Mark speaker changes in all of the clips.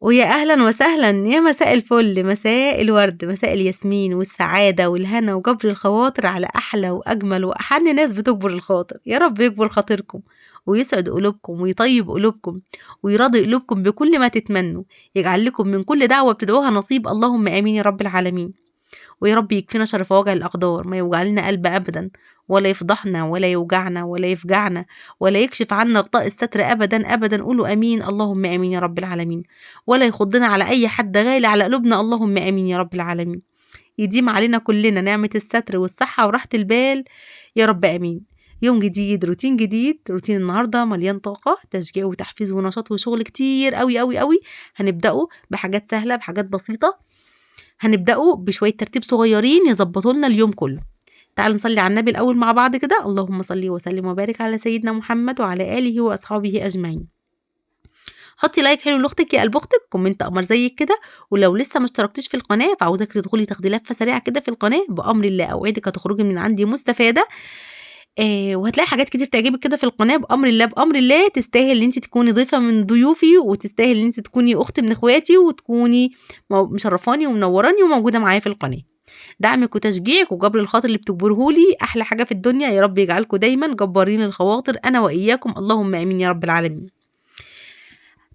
Speaker 1: ويا أهلًا وسهلًا، يا مساء الفل، مساء الورد، مساء الياسمين والسعادة والهنا وجبر الخواطر على أحلى وأجمل وأحن ناس بتجبر الخاطر، يا رب يجبر خاطركم ويسعد قلوبكم ويطيب قلوبكم ويراضي قلوبكم بكل ما تتمنوا، يجعل لكم من كل دعوة بتدعوها نصيب، اللهم آمين يا رب العالمين. ويا رب يكفينا شر فواجع الأقدار، ما يوجع لنا قلب أبدًا، ولا يفضحنا ولا يوجعنا ولا يفجعنا ولا يكشف عنا غطاء الستر أبدًا، أبدًا، قولوا آمين، اللهم آمين يا رب العالمين، ولا يخضنا على أي حد غالي على قلوبنا، اللهم آمين يا رب العالمين، يديم علينا كلنا نعمة الستر والصحة وراحة البال يا رب آمين. يوم جديد، روتين جديد، روتين النهارده مليان طاقة، تشجيع وتحفيز ونشاط وشغل كتير أوي، أوي، أوي، هنبدأه بحاجات سهلة، بحاجات بسيطة. هنبدأه بشوية ترتيب صغيرين يضبطوا لنا اليوم كله. تعالوا نصلي على النبي الأول مع بعض كده، اللهم صل وسلم وبارك على سيدنا محمد وعلى آله وأصحابه أجمعين. حطي لايك حلو لاختك يا قلب اختك، كومنت قمر زيك كده، ولو لسه ما اشتركتيش في القناه فعاوزاك تدخلي تاخدي لفه سريعه كده في القناه، بامر الله اوعدك هتخرجي من عندي مستفاده. وهتلاقي حاجات كتير تعجبك كده في القناه، بامر الله بامر الله تستاهل ان انت تكوني ضيفه من ضيوفي، وتستاهل ان انت تكوني اخت من اخواتي، وتكوني مشرفاني ومنوراني وموجوده معايا في القناه. دعمِك وتشجيعِك وجبر الخاطر اللي بتجبره لي أحلى حاجة في الدنيا، يا رب يجعلكم دايمًا جبارين الخواطر أنا وإياكم، اللهم آمين يا رب العالمين.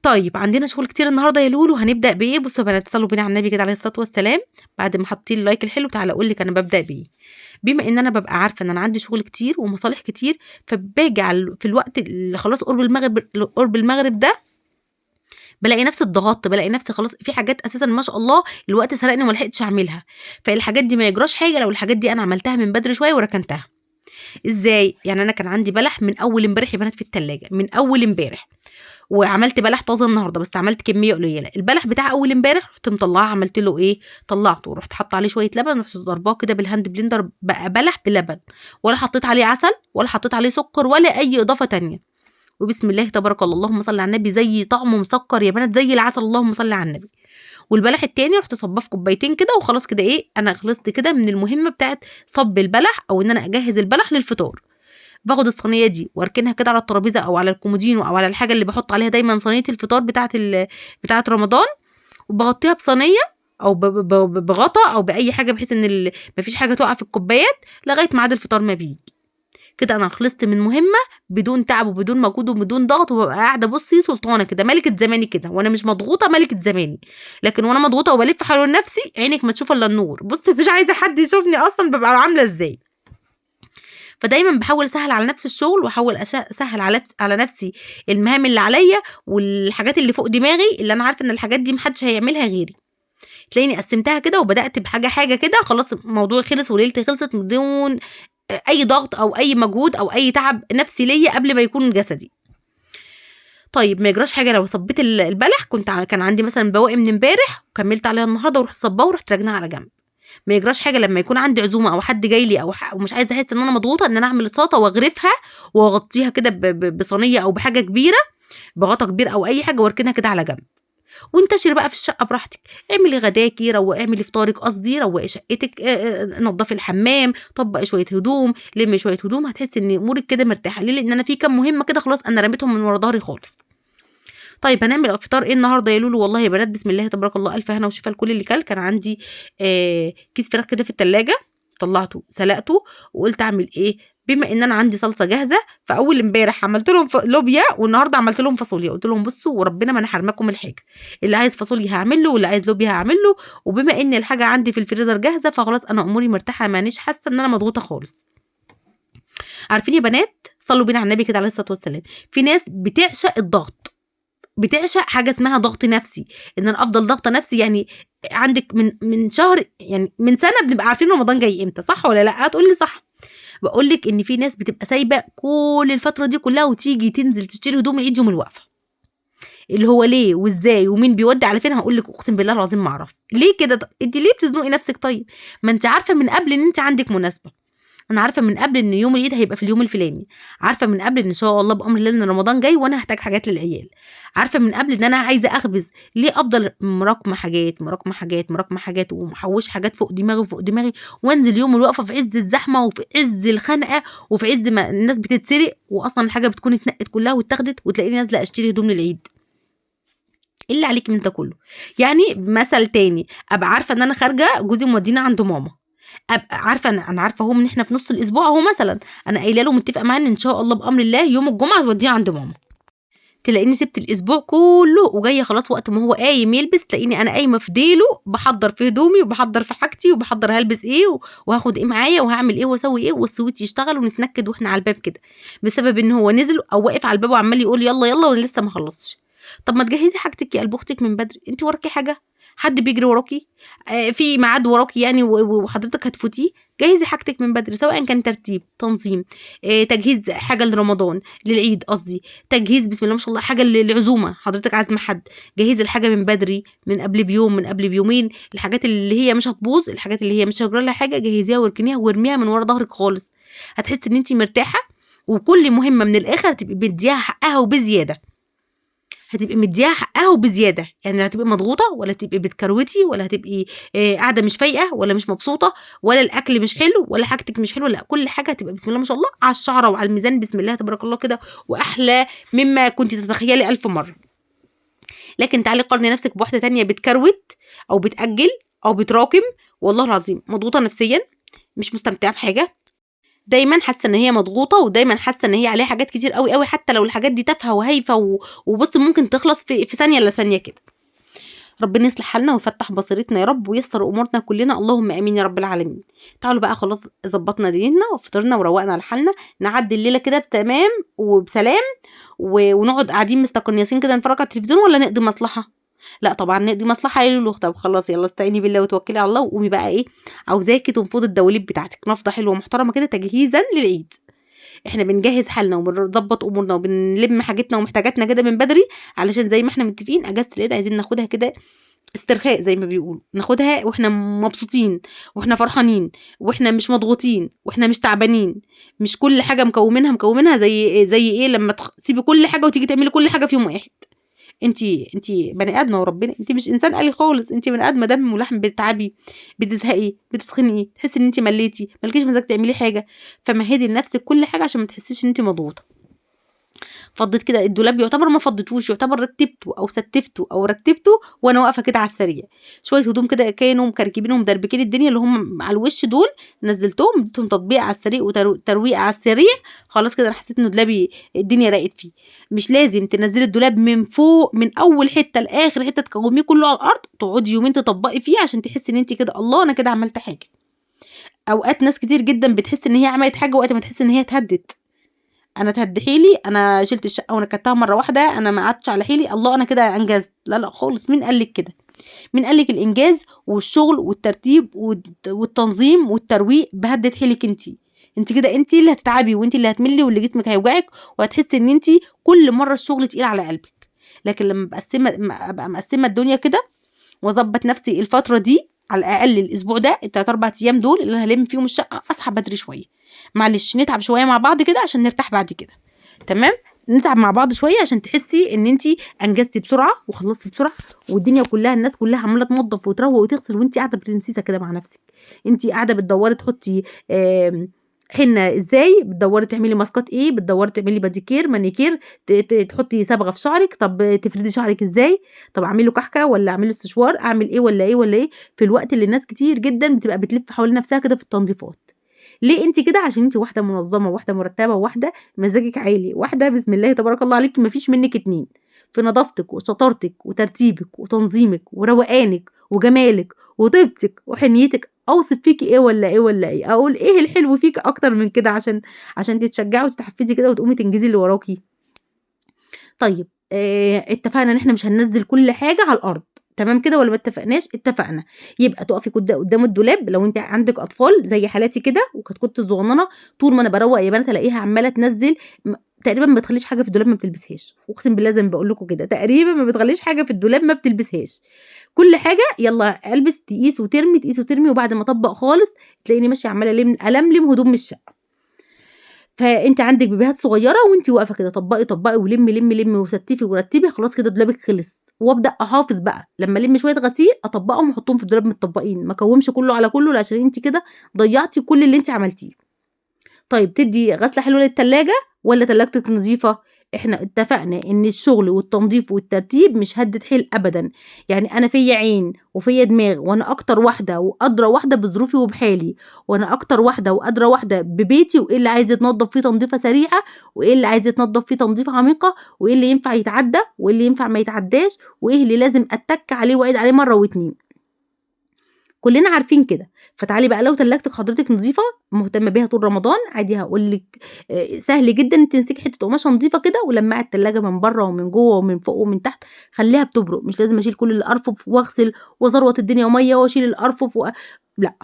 Speaker 1: طيب عندنا شغل كتير النهارده يا لولو، هنبدأ بإيه؟ بُصّوا يا بنات صلّوا بينا على النبي كده عليه الصلاة والسلام، بعد ما حطيتِ لي اللايك الحلو تعالي أقول لِك أنا بابدأ بإيه. بما إن أنا بابقى عارفة إن أنا عندي شغل كتير ومصالح كتير، فباجي في الوقت اللي خلاص قرب المغرب ده، بالاقي نفسي اتضغطت، بالاقي نفسي خلاص في حاجات أساسًا ما شاء الله الوقت سرقني وما لحقتش أعملها، فالحاجات دي ما يجراش حاجة لو الحاجات دي أنا عملتها من بدري شوية وركنتها. إزاي؟ يعني أنا كان عندي بلح من أول امبارح يا بنات في التلاجة، من أول امبارح، وعملت بلح طازة النهارده، بس عملت كمية قليلة، البلح بتاع أول امبارح رُحت مطلعاه عملت له إيه، طلعته ورُحت حاطة عليه شوية لبن، رُحت ضرباه كده بالهاند بلندر بقى بلح بلبن، ولا حطيت عليه عسل ولا حطيت عليه سكر ولا أي إضافة تانية، وبسم الله تبارك الله، اللهم صل على النبي زي طعمه مسكر يا بنات زي العسل اللهم صل على النبي. والبلح التاني رُحت صابّاه في كوبايتين كده وخلاص كده إيه، أنا خلصت كده من المهمة بتاعة صَب البلح أو إن أنا أجهّز البلح للفطار. باخد الصينية دي واركنها كده على الترابيزة أو على الكومودينو أو على الحاجة اللي باحط عليها دايمًا صينية الفطار بتاعة رمضان، وباغطيها بصينية أو بغطا أو بأي حاجة بحيث إن ما فيش حاجة تُقع في الكوبايات لغاية ميعاد الفطار ما بييجي. كده أنا خلصت من مهمة بدون تعب وبدون مجهود وبدون ضغط، وبابقى قاعدة بُصّي سلطانة كده، ملكة زماني كده، وأنا مش مضغوطة ملكة زماني، لكن وأنا مضغوطة وبالِف حوالين نفسي عينِك ما تشوف إلا النور، بُصّي مش عايزة حد يشوفني أصلًا بابقى عاملة إزاي. فدايمًا باحاول أسهّل على نفسي الشغل، واحاول أسهّل على نفسي المهام اللي عليَّ، والحاجات اللي فوق دماغي اللي أنا عارفة إن الحاجات دي ما حدش هيعملها غيري. تلاقيني قسّمتها كده وبدأت بحاجة، حاجة كده خلاص الموضوع خلص وليلتي خلصت بدون أي ضغط أو أي مجهود أو أي تعب نفسي ليّا قبل ما يكون جسدي. طيب ما يجراش حاجة لو صبّيت البلح كان عندي مثلًا بواقي من امبارح وكمّلت عليها النهارده ورُحت صابّاه ورُحت راكناها على جنب. ما يجراش حاجة لمّا يكون عندي عزومة أو حد جاي لي ومش عايزة أحس إن أنا مضغوطة، إن أنا أعمل السلطة وأغرفها وأغطّيها كده بصينية أو بحاجة كبيرة، بغطا كبير أو أي حاجة وأركنها كده على جنب. وانتشري بقى في الشقة براحتك، اعملي غداكِ، اعملي فطارِك قصدي، روّقي شقتِك، نضّفي الحمام، طبّقي شوية هدوم، لمّي شوية هدوم، هتحسي إن أمورِك كده مرتاحة. ليه؟ لإن أنا في كام مهمة كده خلاص أنا رميتهم من ورا ضهري خالص. طيب هنعمل فطار إيه النهارده يا لولو؟ والله يا بنات بسم الله تبارك الله ألف هنا وشفا لكل اللي كَل. كان عندي كيس فراخ كده في التلاجة، طلّعته سلقته وقُلت أعمل إيه، بما إن أنا عندي صلصة جاهزة، فأول امبارح عملت لهم لوبيا والنهارده عملت لهم فاصوليا، قُلت لهم بُصّوا وربنا ما أنا حارماكم الحاجة، اللي عايز فاصوليا هاعمل له واللي عايز لوبيا هاعمل له، وبما إن الحاجة عندي في الفريزر جاهزة فخلاص أنا أموري مرتاحة مانيش حاسة إن أنا مضغوطة خالص. عارفين يا بنات صلّوا بينا على النبي كده عليه الصلاة والسلام، في ناس بتعشق الضغط. بتعشق حاجة اسمها ضغط نفسي، إن أنا أفضل ضاغطة نفسي يعني عندِك من شهر يعني من سنة بنبقى عارفين رمضان جاي إمتى، صح والّا لأ؟ هتقولي لي صح. باقول لِك إن في ناس بتبقى سايبة كل الفترة دي كلها وتيجي تنزل تشتري هدوم العيد يوم الوقفة، اللي هو ليه وإزاي ومين بيودّي على فين، هاقول لِك أقسم بالله العظيم ما أعرف، ليه كده أنتِ ليه بتزنقي نفسِك طيب؟ ما أنتِ عارفة من قبل إن أنتِ عندِك مناسبة. أنا عارفة من قبل إن يوم العيد هيبقى في اليوم الفلاني، عارفة من قبل إن شاء الله بأمر الله إن رمضان جاي وأنا هاحتاج حاجات للعيال، عارفة من قبل إن أنا عايزة أخبز، ليه أفضل مراكمة حاجات، مراكمة حاجات، مراكمة حاجات ومحوّشة حاجات فوق دماغي وفوق دماغي، وأنزل يوم الوقفة في عز الزحمة وفي عز الخنقة وفي عز ما الناس بتتسرق، وأصلًا الحاجة بتكون اتنقِّت كلها واتاخدت وتلاقيني نازلة أشتري هدوم للعيد. إيه اللي عليكِ من ده كله؟ يعني مثل تاني، أبقى عارفة إن أنا خارجة جوزي موديني عند ماما، أبقى عارفة أنا عارفة أهو إن إحنا في نُص الأسبوع أهو مثلًا، أنا قايلة له متفقة معاه إن شاء الله بأمر الله يوم الجمعة هتوديني عند ماما. تلاقيني سِبت الأسبوع كُلّه وجاية خلاص وقت ما هو قايم يلبس، تلاقيني أنا قايمة في ديله باحضّر في هدومي وباحضّر في حاجتي وباحضّر هالبس إيه وهاخد إيه معايا وهاعمل إيه واسوي إيه والسويت يشتغل ونتنكد وإحنا على الباب كده، بسبب إن هو نزل أو واقف على الباب وعمّال يقول يالّا، يالّا وأنا لسه ما خلّصتش. طب ما تجهّزي حاجتِك يا قلب أختِك من بدري، أنتِ وراكِ حاجة؟ حد بيجري وراكِ؟ في ميعاد وراكِ يعني وحضرتِك هتفوتيه؟ جهّزي حاجتِك من بدري، سواء كان ترتيب، تنظيم، تجهيز حاجة لرمضان، للعيد قصدي، تجهيز بسم الله ما شاء الله حاجة لعزومة، حضرتِك عازمة حد، جهّزي الحاجة من بدري، من قبل بيوم، من قبل بيومين، الحاجات اللي هي مش هتبوظ، الحاجات اللي هي مش هيجرى لها حاجة جهّزيها واركنيها وارميها من ورا ضهرِك خالص، هتحسّي إن أنتِ مرتاحة وكل مهمة من الآخر هتبقي مدّياها حقّها وبزيادة. هتبقي مدّياها حقّها وبزيادة، يعني لا هتبقي مضغوطة ولا هتبقي بتكروتي ولا هتبقي قاعدة مش فايقة ولا مش مبسوطة ولا الأكل مش حلو ولا حاجتِك مش حلوة، لأ كل حاجة هتبقى بسم الله ما شاء الله على الشعرة وعلى الميزان بسم الله تبارك الله كده وأحلى مما كنتِ تتخيلي ألف مرّة. لكن تعالي قارني نفسِك بواحدة تانية بتكروت أو بتأجّل أو بتراكم، والله العظيم مضغوطة نفسيًا، مش مستمتعة بحاجة، دايمًا حاسة إن هي مضغوطة، ودايمًا حاسة إن هي عليها حاجات كتير أوي، أوي، حتى لو الحاجات دي تافهة وهايفة وبُصّي ممكن تخلص في ثانية إلا ثانية كده. ربنا يصلح حالنا ويفتح بصيرتنا يا رب وييسر أمورنا كلنا اللهم آمين يا رب العالمين. تعالوا بقى خلاص ضبطنا دنيتنا وفطرنا وروقنا على حالنا، نعدي الليلة كده بتمام وبسلام ونقعد قاعدين مستقنيصين كده نتفرج على التلفزيون ولا نقضي مصلحة؟ لأ طبعًا نقضي مصلحة قالوا له طب خلاص يالّا استعيني بالله وتوكلي على الله وقومي بقى إيه، عاوزاكِ تنفضي الدواليب بتاعتِك نفضة حلوة محترمة كده تجهيزًا للعيد. إحنا بنجهّز حالنا وبنضبّط أمورنا وبنلم حاجتنا ومحتاجاتنا كده من بدري، علشان زي ما إحنا متفقين أجازة العيد عايزين ناخدها كده استرخاء زي ما بيقولوا، ناخدها وإحنا مبسوطين وإحنا فرحانين وإحنا مش مضغوطين وإحنا مش تعبانين، مش كل حاجة مكوّمينها زي إيه لمّا تسيبي كل حاجة وتيجي تعملي كل حاجة في يوم واحد. أنتِ بني آدمة وربنا، أنتِ مش إنسان آلي خالص، أنتِ بني آدمة دم ولحم، بتتعبي، بتزهقي، بتتخنقي، تحسي إن أنتِ مليتِ، ما لكيش مزاج تعملي حاجة، فمهّدي لنفسِك كل حاجة عشان ما تحسيش إن أنتِ مضغوطة. فضّيت كده الدولاب يعتبر ما فضّيتهوش، يعتبر رتّبته أو ستّفته أو رتّبته وأنا واقفة كده على السرير، شوية هدوم كده كانوا مكركبين ومدربكين الدنيا اللي هم على الوش دول، نزّلتهم اديتهم تطبيقة على السرير ترويقة على السريع، خلاص كده أنا حسيت إنه دولابي الدنيا راقت فيه. مش لازم تنزّلي الدولاب من فوق من أول حتّة لآخر حتّة تكوّميه كلّه على الأرض، تقعدي يومين تطبّقي فيه عشان تحسي إن أنتِ كده الله أنا كده عملت حاجة. أوقات ناس كتير جدًا بتحس إن هي عملت حاجة وقت ما تحس إن هي اتهدِّت. أنا اتهد حيلي، أنا شِلت الشقة ونكدتها مرّة واحدة، أنا ما قعدتش على حيلي، الله أنا كده أنجزت، لا، لأ خالص، مين قال لِك كده؟ مين قال لِك الإنجاز والشغل والترتيب والتنظيم والترويق بهدِّة حيلِك أنتِ؟ أنتِ كده أنتِ اللي هتتعبي وأنتِ اللي هتملّي واللي جسمِك هيوجعِك وهتحسّي إن أنتِ كل مرّة الشغل تقيل على قلبِك، لكن لمّا أبقى مقسّمة الدنيا كده واضبّط نفسي الفترة دي على الأقل الأسبوع ده ال3، 4 أيام دول اللي أنا هالِم فيهم الشقة، أصحى بدري شوية، معلش نتعب شوية مع بعض كده عشان نرتاح بعد كده، تمام، نتعب مع بعض شوية عشان تحسّي إن أنتِ أنجزتِ بسرعة وخلّصتِ بسرعة، والدنيا كلّها الناس كلّها عمّالة تنضّف وتروّق وتغسل وأنتِ قاعدة برنسيسة كده مع نفسِك، أنتِ قاعدة بتدوّري تحطّي حنة إزاي، بتدوّري تعملي ماسكات إيه، بتدوّري تعملي باديكير، مانيكير، تحطّي صبغة في شعرِك، طب تفردي شعرِك إزاي، طب أعمل له كحكة والّا أعمل له استشوار، أعمل إيه والّا إيه والّا إيه، في الوقت اللي ناس كتير جدًا بتبقى بتلِف حوالين نفسها كده في التنضيفات. ليه أنتِ كده؟ عشان أنتِ واحدة منظمة وواحدة مرتبة وواحدة مزاجِك عالي، واحدة بسم الله تبارك الله عليكِ ما فيش منِّك اتنين، في نضافتِك وشطارتِك وترتيبِك وتنظيمِك وروقانِك وجمالِك وطيبتِك وحنيتِك، أوصف فيكِ إيه والّا إيه والّا إيه؟ أقول إيه الحلو فيكِ أكتر من كده عشان تتشجعي وتتحفزي كده وتقومي تنجزي اللي وراكِ؟ طيب اتفقنا إن إحنا مش هننزّل كل حاجة على الأرض، تمام كده والّا ما اتفقناش؟ اتفقنا، يبقى تُقفي قدّام الدولاب لو أنتِ عندِك أطفال زي حالاتي كده وكتكوتة الصغننة، طول ما أنا باروّق يا بنات ألاقيها عمّالة تنزّل تقريبًا ما بتخلّيش حاجة في الدولاب ما بتلبسهاش، أقسم بالله زي ما باقول لكم كده، تقريبًا ما بتخلّيش حاجة في الدولاب ما بتلبسهاش، كل حاجة يالّا ألبس تقيس وترمي، تقيس وترمي، وبعد ما أطبّق خالص تلاقيني ماشية عمّالة ألملم هدوم من الشقة. فأنتِ عندِك بيبيهات صغيّرة وأنتِ واقفة كده طبّقي، طبّقي ولمّي، لمّي، لمّي وستّفي ورتّبي، خلاص كده دولابِك خلص، وأبدأ أحافظ بقى، لمّا ألِم شوية غسيل أطبّقهم وأحطّهم في الدولاب متطبّقين، ما أكوّمش كلّه على كلّه عشان أنتِ كده ضيّعتِ كل اللي أنتِ عملتيه. طيب تدّي غسلة حلوة للتلاجة والّا تلاجتِك نضيفة؟ إحنا اتفقنا إن الشغل والتنضيف والترتيب مش هدّة حيل أبدًا، يعني أنا فيّا عين وفيّا دماغ، وأنا أكتر واحدة وأدرى واحدة بظروفي وبحالي، وأنا أكتر واحدة وأدرى واحدة ببيتي، وإيه اللي عايز يتنضّف فيه تنضيفة سريعة، وإيه اللي عايز يتنضّف فيه تنضيفة عميقة، وإيه اللي ينفع يتعدّى، وإيه اللي ينفع ما يتعدّاش، وإيه اللي لازم أتّك عليه وأعيد عليه مرّة و2. كلنا عارفين كده. فتعالي بقى لو تلاجتِك حضرتِك نضيفة مهتمة بيها طول رمضان، عادي هاقول لِك سهل جدًا إنِّك تمسكي حتة قماشة نضيفة كده ولمّعي التلاجة من برّه ومن جوّه ومن فوق ومن تحت، خلّيها بتبرق، مش لازم أشيل كل الأرفف واغسل وازروط الدنيا مَيّة واشيل الأرفف لأ،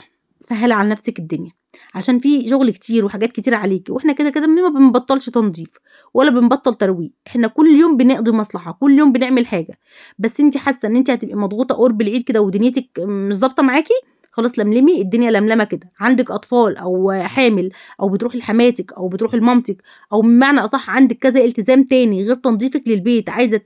Speaker 1: سهّلي على نفسِك الدنيا، عشان في شغل كتير وحاجات كتيرة عليكِ، وإحنا كده ما بنبطّلش تنضيف ولا بنبطّل ترويق، إحنا كل يوم بنقضي مصلحة، كل يوم بنعمل حاجة، بس أنتِ حاسة إن أنتِ هتبقي مضغوطة قُرب العيد كده ودنيتِك مش ضابطة معاكِ، خلاص لملمي الدنيا لملمة كده، عندِك أطفال أو حامل أو بتروحي لحماتِك أو بتروحي لمامتِك أو بمعنى أصح عندِك كذا التزام تاني غير تنضيفِك للبيت، عايزة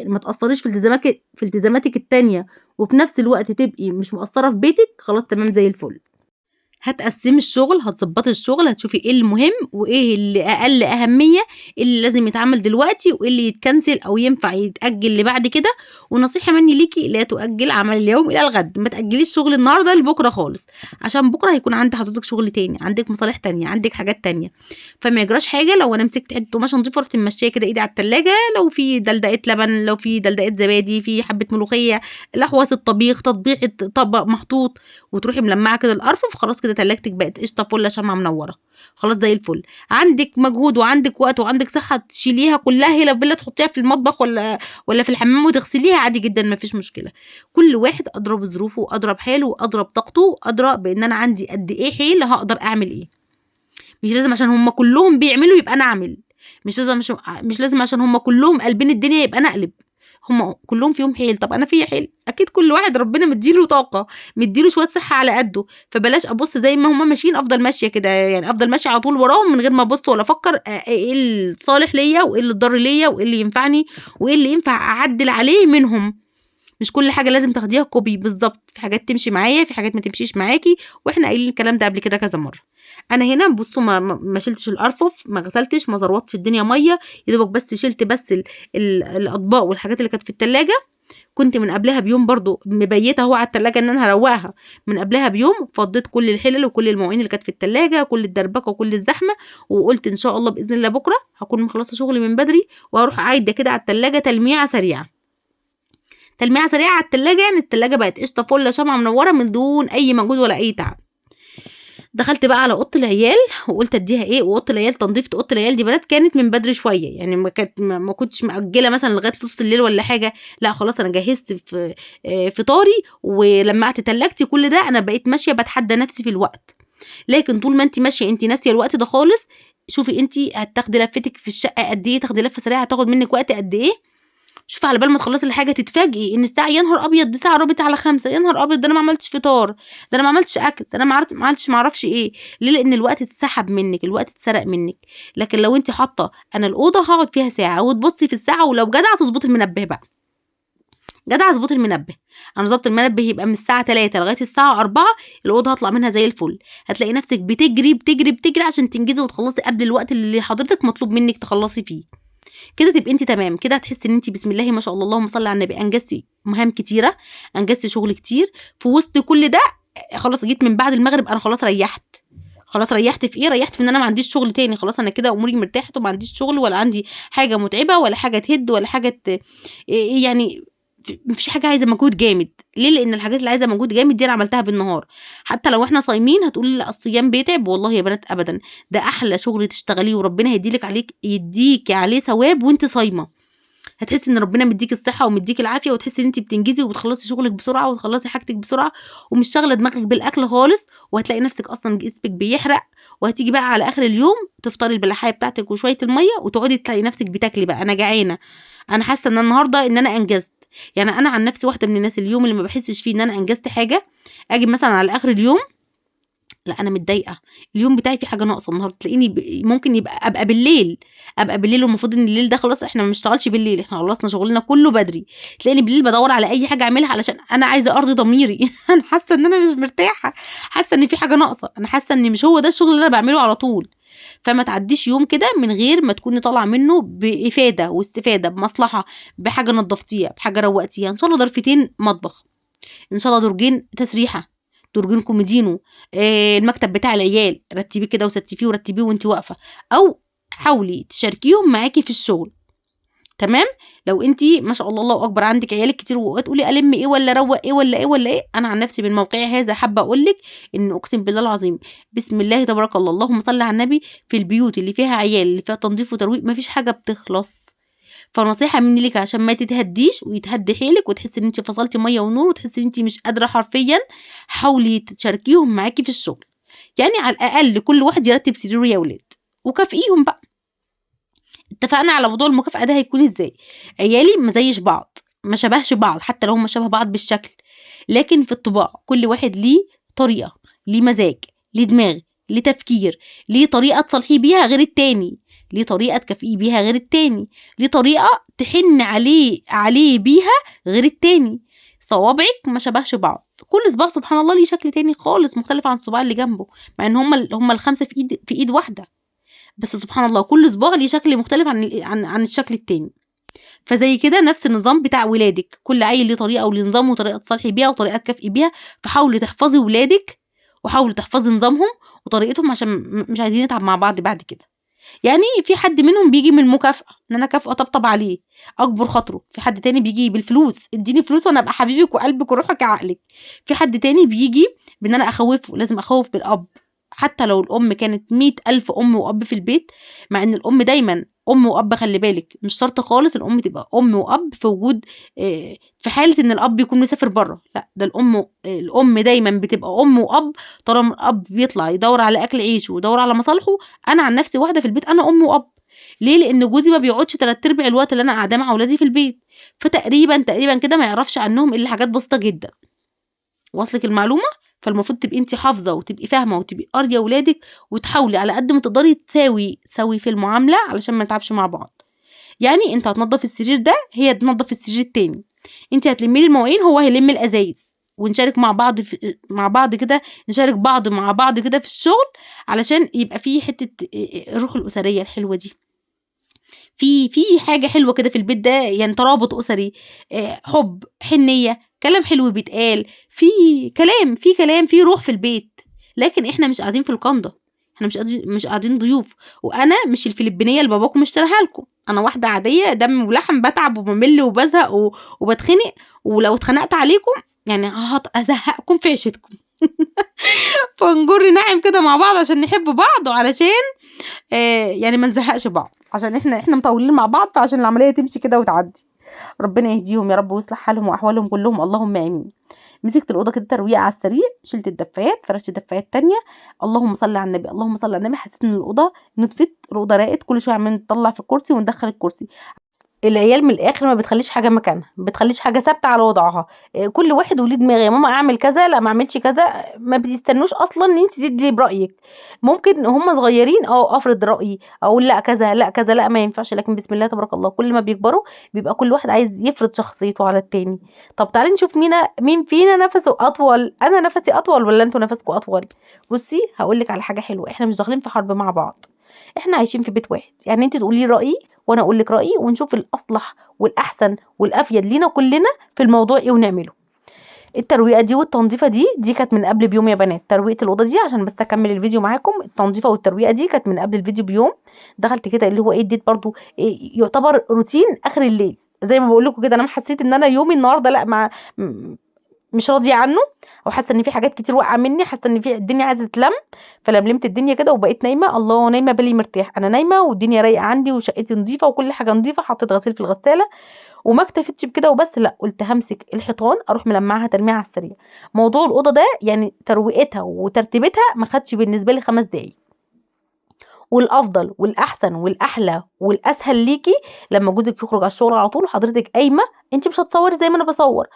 Speaker 1: ما تأثّريش في التزاماتِك التانية وفي نفس الوقت تبقي مش مقصّرة في بيتِك، خلاص تمام زي الفل. هتقسّمي الشغل، هتضبّطي الشغل، هتشوفي إيه المهم وإيه اللي أقل أهمية، إيه اللي لازم يتعمل دلوقتي وإيه اللي يتكنسل أو ينفع يتأجّل لبعد كده، ونصيحة منّي ليكِ لا تؤجّل عمل اليوم إلى الغد، ما تأجّليش شغل النهارده لبُكرة خالص، عشان بُكرة هيكون عند حضرتك شغل تاني، عندِك مصالح تانية، عندِك حاجات تانية، فما يجراش حاجة لو أنا مسكت حتّة قماشة نضيفة رُحت ممشّية كده إيدي على التلاجة، لو في دلدقة لبن، لو في دلدقة زبادي، في حبّة ملوخية، لحوس الطبيخ، تطبيخة طبق محطوط، وتروحي ملمّعة كده الأرفف، خلاص كده تلاجتِك بقت قشطة فُلّة شمعة منوّرة، خلاص زي الفل. عندِك مجهود وعندِك وقت وعندِك صحة تشيليها كلّها هيلة بيلة تحطيها في المطبخ والّا في الحمام وتغسليها عادي جدًا ما فيش مشكلة. كل واحد أدرى بظروفه وأدرى بحاله وأدرى بطاقته وأدرى بإن أنا عندي قد إيه حيل هاقدر أعمل إيه. مش لازم عشان هُم كلّهم بيعملوا يبقى أنا أعمل، مش لازم عشان هُم كلّهم قالبين الدنيا يبقى أنا أقلب. هم كلّهم فيهم حيل، طَب أنا فيّا حيل، أكيد كل واحد ربنا مدّي له طاقة، مدّي له شوية صحة على قدّه، فبلاش أبُص زي ما هم ماشيين أفضل ماشية كده، يعني أفضل ماشية على طول وراهم من غير ما أبُص ولا أفكّر إيه الصالح ليّا وإيه اللي الضار ليّا وإيه اللي ينفعني وإيه اللي ينفع أعدّل عليه منهم. مش كل حاجة لازم تاخديها copy بالضبط، في حاجات تمشي معايا، في حاجات ما تمشيش معاكِ، وإحنا قايلين الكلام ده قبل كده كذا مرّة. أنا هنا بُصّوا ما شِلتش الأرفف، ما غسلتش، ما زروّتش الدنيا مَيّة، يا دوبك بس شِلت بس الأطباق والحاجات اللي كانت في التلاجة، كنت من قبلها بيوم برضه مبيّتة أهو على التلاجة إن أنا هاروّقها، من قبلها بيوم فضّيت كل الحِلَل وكل المواعين اللي كانت في التلاجة، كل الدربكة وكل الزحمة، وقُلت إن شاء الله بإذن الله بُكرة هاكون مخلّصة شغلي من بدري، وهاروح عايدة كده على التلاجة تلميعة سريعة. تلميعة سريعة على التلاجة يعني التلاجة بقت قشطة فُلّة شمعة منوّرة من دون أي مجهود ولا أي تعب. دخلت بقى على أوضة العيال وقُلت أدّيها إيه، وأوضة العيال تنضيفة أوضة العيال دي بنات كانت من بدري شوية، يعني ما كنتش مأجّلة مثلًا لغاية نُص الليل والّا حاجة، لأ خلاص أنا جهّزت فطاري ولمّعت تلاجتي كل ده، أنا بقيت ماشية باتحدى نفسي في الوقت، لكن طول ما أنتِ ماشية أنتِ ناسية الوقت ده خالص، شوفي أنتِ هتاخدي لفتِك في الشقة قد إيه، تاخدي لفة سريعة هتاخد منِّك وقت قد إيه، شوفي على بال ما تخلّصي الحاجة تتفاجئي إن الساعة يا نهار أبيض! دي الساعة قربت على 17:00 يا نهار أبيض! ده أنا ما عملتش فطار، ده أنا ما عملتش أكل، ده أنا ما عملتش ما أعرفش إيه، ليه؟ لإن الوقت اتسحب منِّك، الوقت اتسرق منِّك، لكن لو أنتِ حاطة أنا الأوضة هاقعد فيها ساعة وتبُصي في الساعة ولو جدعة تضبطي المنبه بقى، جدعة اضبطي المنبه، أنا ضابطة المنبه يبقى من الساعة 15:00 لغاية الساعة 16:00 الأوضة هاطلع منها زي الفل، هتلاقي نفسِك بتجري عشان تنجزي وتخلّصي قبل الوقت اللي حضرتك مطلوب منِّك تخلّصي فيه. كده تبقي أنتِ تمام، كده هتحسّي إن أنتِ بسم الله ما شاء الله اللهم صل على النبي أنجزتِ مهام كتيرة، أنجزتِ شغل كتير، في وسط كل ده خلاص جيت من بعد المغرب أنا خلاص ريّحت، خلاص ريّحت في إيه، ريّحت في إن أنا ما عنديش شغل تاني، خلاص أنا كده أموري مرتاحت وما عنديش شغل ولا عندي حاجة متعبة ولا حاجة تهِد ولا حاجة يعني ما فيش حاجة عايزة مجهود جامد، ليه؟ لإن الحاجات اللي عايزة مجهود جامد دي أنا عملتها بالنهار، حتى لو إحنا صايمين هتقولي لي لأ الصيام بيتعب، والله يا بنات أبدًا، ده أحلى شغل تشتغليه وربنا يدّيكِ عليه ثواب وأنتِ صايمة. هتحسي إن ربنا مدّيكِ الصحة ومدّيكِ العافية وتحسي إن أنتِ بتنجزي وبتخلّصي شغلِك بسرعة وتخلّصي حاجتِك بسرعة ومش شاغلة دماغِك بالأكل خالص، وهتلاقي نفسِك أصلًا جسمِك بيحرق، وهتيجي بقى على آخر اليوم تفطري البلاحية بتاعتِك وشوية المَيّة وتقعدي تلاقي نفسِك بتاكلي بقى، أنا جعانة، أنا حاسة إن النهارده إن أنا أنجزت، يعني أنا عن نفسي واحدة من الناس اليوم اللي ما باحسش فيه إن أنا أنجزت حاجة، آجي مثلًا على آخر اليوم لأ أنا متضايقة، اليوم بتاعي فيه حاجة ناقصة النهارده، تلاقيني ممكن أبقى بالليل والمفروض إن الليل ده خلاص إحنا ما بنشتغلش بالليل، إحنا خلصنا شغلنا كلّه بدري، تلاقيني بالليل بادوّر على أي حاجة أعملها علشان أنا عايزة أرضي ضميري، أنا حاسة إن أنا مش مرتاحة، حاسة إن في حاجة ناقصة، أنا حاسة إن مش هو ده الشغل اللي أنا باعمله على طول، فما تعديش يوم كده من غير ما تكوني طالعه منه بافاده واستفاده، بمصلحه، بحاجه نظفتيها، بحاجه روقتيها، ان شاء الله ضرفتين مطبخ، ان شاء الله درجين تسريحه، درجين كوميدينو، المكتب بتاع العيال رتبيه كده وستفيه ورتبيه وانت واقفه، او حاولي تشاركيهم معاكي في الشغل. تمام. لو انت ما شاء الله الله اكبر عندك عيالك كتير وتقولي الم ايه ولا اروق ايه ولا ايه ولا ايه، انا عن نفسي من موقعي هذا حابه اقول لك ان اقسم بالله العظيم بسم الله تبارك الله اللهم صل على النبي، في البيوت اللي فيها عيال اللي فيها تنظيف وترويق مفيش حاجه بتخلص. فنصيحه مني لك عشان ما تتهديش ويتهدي حيلك وتحسي ان انت فصلتي ميه ونور وتحسي ان انت مش قادره حرفيا، حاولي تشاركيهم معاكي في الشغل. يعني على الاقل كل واحد يرتب سريره يا ولاد وكافئيهم بقى. اتفقنا على موضوع المكافأة ده هيكون ازاي. عيالي ما زيش بعض، ما شبهش بعض، حتى لو هم شبه بعض بالشكل، لكن في الطباع كل واحد ليه طريقة، ليه مزاج، ليه دماغ، ليه تفكير، ليه طريقة تصلحيه بيها غير التاني، ليه طريقة تكافئيه بيها غير التاني، ليه طريقة تحن عليه بيها غير التاني. صوابعك ما شبهش بعض، كل صباع سبحان الله ليه شكل تاني خالص مختلف عن الصباع اللي جنبه، مع ان هم الخمسة في ايد واحدة، بس سبحان الله كل صباع ليه شكل مختلف عن الشكل التاني. فزي كده نفس النظام بتاع ولادك، كل عيل ليه طريقه وليه نظام وطريقه تصالحي بيها وطريقه تكافئي بيها، فحاولي تحفظي ولادك وحاولي تحفظي نظامهم وطريقتهم عشان مش عايزين نتعب مع بعض بعد كده. يعني في حد منهم بيجي من المكافأة ان انا اكافئه اطبطب عليه اكبر خاطره، في حد تاني بيجي بالفلوس اديني فلوس وانا ابقى حبيبك وقلبك وروحك وعقلك، في حد تاني بيجي بان انا اخوفه، لازم اخوف بالاب حتى لو الام كانت 100,000 ام واب في البيت، مع ان الام دايما ام واب، خلي بالك مش شرط خالص الام تبقى ام واب في وجود في حاله ان الاب يكون مسافر بره، لا ده الام دايما بتبقى ام واب طالما الاب بيطلع يدور على اكل عيشه ويدور على مصالحه. انا عن نفسي واحده في البيت انا ام واب، ليه؟ لان جوزي ما بيقعدش 3/4 الوقت اللي انا قاعده مع اولادي في البيت، فتقريبا كده ما يعرفش عنهم الا حاجات بسيطه جدا. واصلك المعلومه؟ فالمفروض تبقي انت حافظه وتبقي فاهمه وتبقي قاريه ولادك، وتحاولي على قد ما تقدري تساوي في المعامله علشان ما نتعبش مع بعض. يعني انت هتنضف السرير ده هي تنضف السرير التاني، انت هتلمي لي المواعين هو هيلم الازايز، ونشارك مع بعض كده، نشارك بعض مع بعض كده في الشغل علشان يبقى في حته الروح الاسريه الحلوه دي، في حاجه حلوه كده في البيت ده، يعني ترابط اسري، حب، حنيه، كلام حلو بيتقال، في كلام في روح في البيت. لكن احنا مش قاعدين في القنده، احنا مش قاعدين ضيوف، وانا مش الفلبينيه اللي باباكم اشتراها لكم، انا واحده عاديه دم ولحم، بتعب وبمل وبزهق وبتخنق، ولو اتخنقت عليكم يعني ازهقكم في عيشتكم. فنجر ناعم كده مع بعض عشان نحب بعض وعلشان يعني ما نزهقش بعض، عشان احنا مطولين مع بعض، فعشان العمليه تمشي كده وتعدي. ربنا يهديهم يا رب ويصلح حالهم واحوالهم كلهم اللهم امين. مسكت الاوضه كده ترويقه على السريع، شلت الدفايات، فرشت دفايات تانية، اللهم صل على النبي اللهم صل على النبي، حسيت ان الاوضه نطفت، الاوضه راقت، كل شويه عمالين نطلع في الكرسي وندخل الكرسي. العيال من الاخر ما بتخليش حاجه مكانها، ما بتخليش حاجه ثابته على وضعها، كل واحد وليه دماغ، يا ماما اعمل كذا، لا ما اعملش كذا، ما بيستنوش اصلا ان انت تدي برايك. ممكن هم صغيرين افرض رايي، اقول لا كذا لا كذا لا ما ينفعش، لكن بسم الله تبارك الله كل ما بيكبروا بيبقى كل واحد عايز يفرض شخصيته على التاني. طب تعالي نشوف مين فينا نفسه اطول، انا نفسي اطول ولا انتوا نفسكم اطول؟ بصي هقول لك على حاجه حلوه، احنا مش داخلين في حرب مع بعض، احنا عايشين في بيت واحد، يعني انت تقولي رايي وانا اقول لك رايي، ونشوف الاصلح والاحسن والافيد لينا كلنا في الموضوع ايه ونعمله. الترويقه دي والتنظيفه دي كانت من قبل بيوم يا بنات، ترويقه الاوضه دي عشان بس اكمل الفيديو معاكم، التنظيفه والترويقه دي كانت من قبل الفيديو بيوم. دخلت كده اللي هو اديت برضو يعتبر روتين اخر الليل، زي ما بقول لكم كده، انا حسيت ان انا يومي النهارده لا مش راضيه عنه، او حاسه ان في حاجات كتير واقعه مني، حاسه ان في الدنيا عايزه تتلم، فلملمت الدنيا كده وبقيت نايمه، الله نايمه بالي مرتاح، انا نايمه والدنيا رايقه عندي وشقتي نظيفه وكل حاجه نظيفه، حطيت غسيل في الغساله، وما اكتفيتش بكده وبس، لا قلت همسك الحيطان اروح ملمعها تلميع على السريع. موضوع الاوضه ده يعني ترويقتها وترتيبتها ما خدش بالنسبه لي 5 دقايق، والافضل والاحسن والاحلى والاسهل ليكي لما جوزك يخرج على الشغل على طول وحضرتك قايمه، انت مش هتصوري زي ما انا بصور.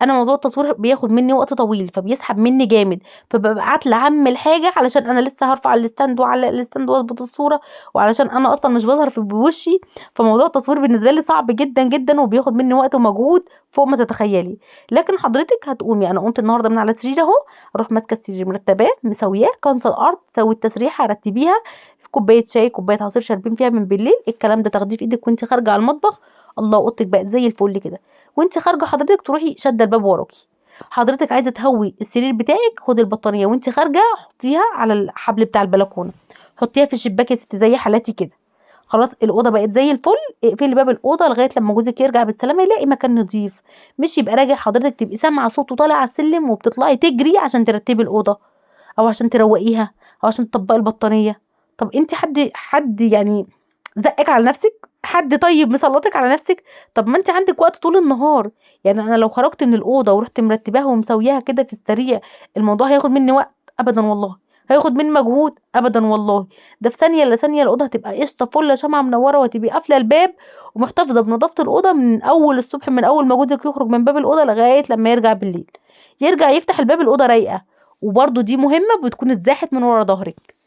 Speaker 1: انا موضوع التصوير بياخد مني وقت طويل، فبيسحب مني جامد، فببقى عاتله اعمل حاجه علشان انا لسه هرفع الاستاند وعلى الاستاند واظبط الصوره، وعلشان انا اصلا مش بظهر في بوشي. فموضوع التصوير بالنسبه لي صعب جدا جدا، وبياخد مني وقت ومجهود فوق ما تتخيلي. لكن حضرتك هتقومي، انا قمت النهارده من على سرير اهو، اروح ماسكه السرير مرتباه مسوياه، كنسل الارض، تسوي التسريحه، رتبيها في كوبايه شاي كوبايه عصير شاربين فيها من بالليل. الكلام ده تاخديه في ايدك وانت خارجه على المطبخ، الله اوضتك بقت زي الفل كده. وانت خارجه حضرتك تروحي شاده الباب وراكي. حضرتك عايزه تهوي السرير بتاعك، خدي البطانيه وانت خارجه حطيها على الحبل بتاع البلكونه، حطيها في الشباك يا ستي زي حالاتي كده. خلاص الاوضه بقت زي الفل. اقفلي باب الاوضه لغايه لما جوزك يرجع بالسلامه يلاقي مكان نظيف، مش يبقى راجع حضرتك تبقي سامعه صوته طالع على السلم وبتطلعي تجري عشان ترتبي الاوضه، او عشان تروقيها، او عشان تطبقي البطانيه. طب انت حد يعني زقك على نفسك؟ حد طيب مسلطك على نفسك؟ طب ما انت عندك وقت طول النهار. يعني انا لو خرجت من الاوضه ورحت مرتباها ومسوياها كده في السريع، الموضوع هياخد مني وقت؟ ابدا والله. هياخد مني مجهود؟ ابدا والله. ده في ثانيه الا ثانيه الاوضه هتبقى قشطه فله شمعه منوره، وهتبقي قافله الباب ومحتفظه بنظافه الاوضه من اول الصبح، من اول ما جوزك يخرج من باب الاوضه لغايه لما يرجع بالليل. يرجع يفتح الباب الاوضه رايقه. وبرده دي مهمه، بتكون اتزاحت من ورا ظهرك.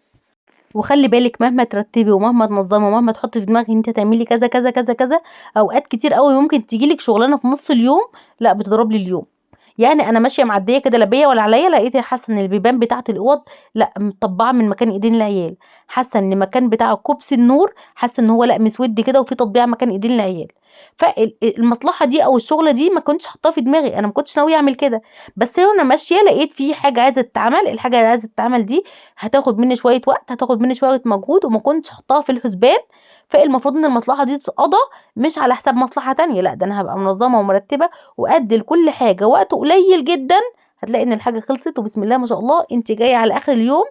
Speaker 1: وخلي بالك مهما ترتبي ومهما تنظمي ومهما تحطي في دماغك ان انت تعملي كذا كذا كذا كذا، اوقات كتير قوي ممكن تجيلك شغلانه في نص اليوم لا بتضرب لي اليوم. يعني انا ماشيه معديه كده لا بيا ولا عليا، لقيت حاسه ان البيبان بتاعه الاوض لا مطبعه من مكان ايدين العيال، حاسه ان مكان بتاع كوبس النور حاسه ان هو لا مسود كده وفي تطبيع مكان ايدين العيال. فالمصلحه دي او الشغله دي ما كنتش حاطاها في دماغي، انا ما كنتش ناويه اعمل كده، بس وانا ماشيه لقيت في حاجه عايزه تتعمل. الحاجه اللي عايزه تتعمل دي هتاخد مني شويه وقت، هتاخد مني شويه مجهود، وما كنتش حطاها في الحسبان. فالمفروض ان المصلحه دي تتقضى مش على حساب مصلحه تانية، لا ده انا هبقى منظمه ومرتبه وادي لكل حاجه وقت قليل جدا. هتلاقي ان الحاجه خلصت وبسم الله ما شاء الله انت جايه على اخر اليوم،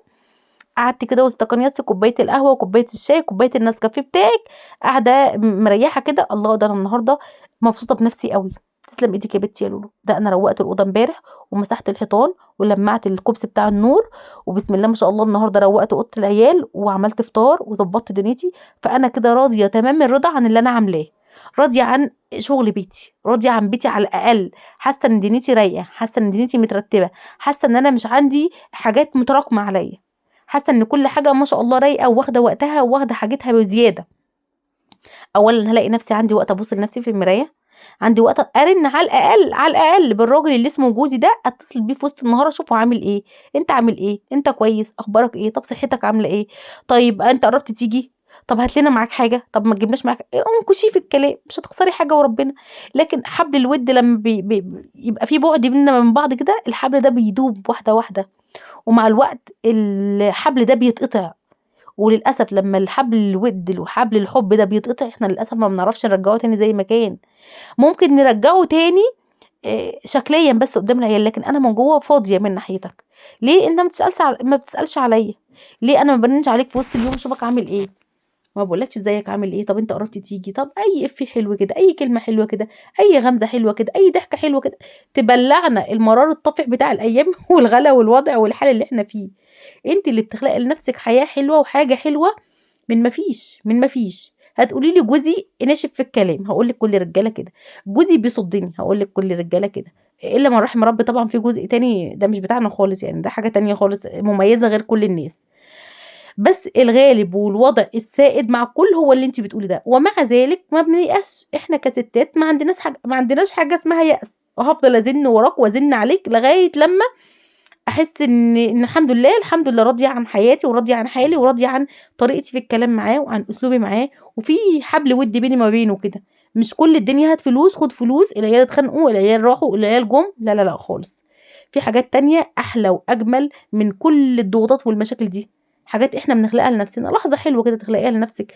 Speaker 1: قعدتي كده واستقنيتي كوبايه القهوه وكوبايه الشاي وكوبايه النسكافيه بتاعك، قاعده مريحه كده. الله ده انا النهارده مبسوطه بنفسي قوي. تسلم ايدك يا بنتي يا لولو، ده انا روقت الاوضه امبارح ومسحت الحيطان ولمعت الكوبس بتاع النور، وبسم الله ما شاء الله النهارده روقت اوضه العيال وعملت فطار وظبطت دنيتي. فانا كده راضيه تمام الرضا عن اللي انا عاملاه، راضيه عن شغل بيتي، راضيه عن بيتي على الاقل، حاسه ان دنيتي رايقه، حاسه ان دنيتي مترتبه، حاسه ان انا مش عندي حاجات متراكمه عليا، حاسه ان كل حاجه ما شاء الله رايقه واخده وقتها واخده حاجتها بزياده. اولا هلاقي نفسي عندي وقت ابص لنفسي في المرايه، عندي وقت ارن على الاقل على الاقل بالراجل اللي اسمه جوزي ده، اتصل بيه في وسط النهار اشوفه عامل ايه، انت عامل ايه، انت كويس، اخبارك ايه، طب صحتك عامله ايه، طيب انت قربت تيجي، طب هات لنا معاك حاجه، طب ما تجيبناش معاك إيه، انكشي في الكلام مش هتخسري حاجه وربنا. لكن حبل الود لما يبقى في بعد بيننا من بعض كده، الحبل ده بيدوب واحده واحده، ومع الوقت الحبل ده بيتقطع. وللأسف لما الحبل الود وحبل الحب ده بيتقطع احنا للأسف ما بنعرفش نرجعه تاني زي ما كان. ممكن نرجعه تاني شكليا بس قدام العيال، لكن انا من جوه فاضيه من ناحيتك. ليه انت ما بتسالش عليا؟ ليه انا ما برنش عليك في وسط اليوم اشوفك عامل ايه؟ ما بقولكش ازيك عامل ايه، طب انت قربت تيجي، طب اي افيه حلو كده، اي كلمه حلوه كده، اي غمزه حلوه كده، اي ضحكه حلوه كده، تبلعنا المرار الطافح بتاع الايام والغلا والوضع والحال اللي احنا فيه. انت اللي بتخلقي لنفسك حياه حلوه وحاجه حلوه من ما فيش. هتقولي لي جوزي ناشف في الكلام، هقول لك كل رجاله كده. جوزي بيصدني، هقول لك كل رجاله كده. الا من رحم ربي طبعا، في جزء تاني ده مش بتاعنا خالص، يعني ده حاجه تانية خالص مميزه غير كل الناس. بس الغالب والوضع السائد مع كل هو اللي انت بتقولي ده، ومع ذلك ما بنيأسش احنا كستات، ما عندناش حاجه اسمها يأس، وهفضل ازن وراك وازن عليك لغايه لما احس ان الحمد لله الحمد لله راضيه عن حياتي وراضيه عن حالي وراضيه عن طريقتي في الكلام معاه وعن اسلوبي معاه، وفي حبل ود بيني ما بينه كده. مش كل الدنيا هات فلوس خد فلوس، العيال اتخانقوا العيال راحوا العيال جم، لا لا لا خالص. في حاجات تانية احلى واجمل من كل الضغوطات والمشاكل دي، حاجات احنا بنخلقها لنفسنا، لحظه حلوه كده تخلقيها لنفسك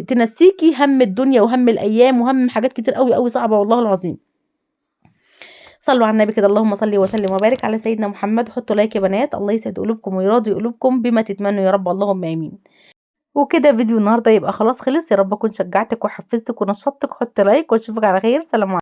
Speaker 1: تنسيكي هم الدنيا وهم الايام وهم حاجات كتير قوي قوي صعبه والله العظيم. صلوا على النبي كده، اللهم صل وسلم وبارك على سيدنا محمد. حطوا لايك يا بنات، الله يسعد قلوبكم ويراضي قلوبكم بما تتمنوا يا رب، اللهم امين. وكده فيديو النهارده يبقى خلاص خلص، يا رب اكون شجعتك وحفزتك ونشطتك. حط لايك واشوفك على خير، سلام عليكم.